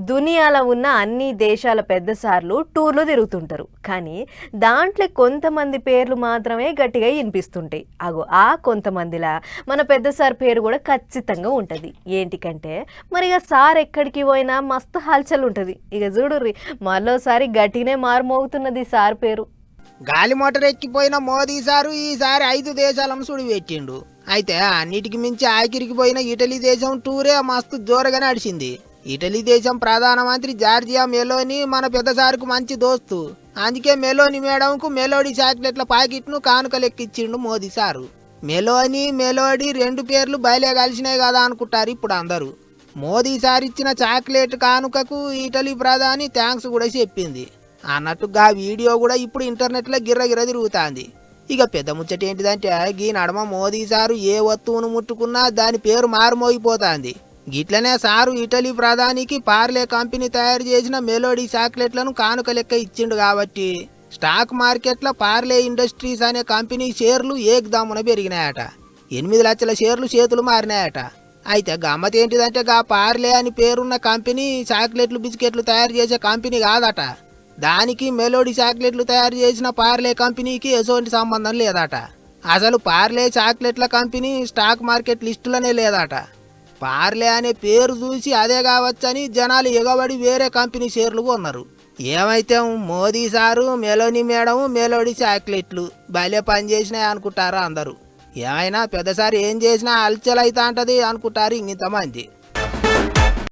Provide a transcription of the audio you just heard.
దునియాలో ఉన్న అన్ని దేశాల పెద్ద సార్లు టూర్లు తిరుగుతుంటారు. కానీ దాంట్లో కొంతమంది పేర్లు మాత్రమే గట్టిగా వినిపిస్తుంటాయి. అగో ఆ కొంతమందిలా మన పెద్ద సార్ పేరు కూడా ఖచ్చితంగా ఉంటుంది. ఏంటికంటే మరి ఇక సార్ ఎక్కడికి పోయినా మస్తు హల్చల్ ఉంటుంది. ఇక చూడుర్రి మరోసారి గట్టినే మారుమోగుతున్నది సార్ పేరు. గాలి మోటార్ ఎక్కిపోయిన మోదీ సారు ఈసారి 5 దేశాలను సుడిపెట్టిండు. అయితే అన్నిటికి మించి ఆఖరికి పోయిన ఇటలీ దేశం టూరే మస్తు జోరుగా నడిచింది. ఇటలీ దేశం ప్రధానమంత్రి జార్జియా మెలోని మన పెద్ద సారుకు మంచి దోస్తు. అందుకే మెలోని మేడంకు మెలోడీ చాక్లెట్ల ప్యాకెట్ను కానుక లెక్కిచ్చిండు మోదీ సారు. మెలోడీ 2 పేర్లు బయలే కలిసినాయి కదా అనుకుంటారు ఇప్పుడు అందరూ. మోదీ సార్ ఇచ్చిన చాక్లెట్ కానుకకు ఇటలీ ప్రధాని థ్యాంక్స్ కూడా చెప్పింది. అన్నట్టుగా వీడియో కూడా ఇప్పుడు ఇంటర్నెట్లో గిర్రగిర్ర తిరుగుతుంది. ఇక పెద్ద ముచ్చట ఏంటిదంటే ఈ నడమ మోదీ సారు ఏ వస్తువును ముట్టుకున్నా దాని పేరు మారుమోగిపోతుంది. గిట్లనే సారు ఇటలీ ప్రధానికి పార్లే కంపెనీ తయారు చేసిన మెలోడీ చాక్లెట్లను కానుక లెక్క ఇచ్చిండు కాబట్టి స్టాక్ మార్కెట్లో పార్లే ఇండస్ట్రీస్ అనే కంపెనీ షేర్లు ఏకదామున పెరిగినాయట. 8 లక్షల షేర్లు చేతులు మారినాయట. అయితే గమ్మత్ ఏంటిదంటే పార్లే అని పేరున్న కంపెనీ చాక్లెట్లు బిస్కెట్లు తయారు చేసే కంపెనీ కాదట. దానికి మెలోడీ చాక్లెట్లు తయారు చేసిన పార్లే కంపెనీకి ఎటువంటి సంబంధం లేదట. అసలు పార్లే చాక్లెట్ల కంపెనీ స్టాక్ మార్కెట్ లిస్టులోనే లేదట. పార్లే అనే పేరు చూసి అదే కావచ్చని జనాలు ఎగబడి వేరే కంపెనీ షేర్లు కొన్నారు. ఏమైతే Modi sir Meloni madam melody చాక్లెట్లు భలే పని చేసినాయి అనుకుంటారా అందరూ. ఏమైనా పెద్దసారి ఏం చేసినా అల్చల్ అవుతా అంటది అనుకుంటారు ఇంతమంది.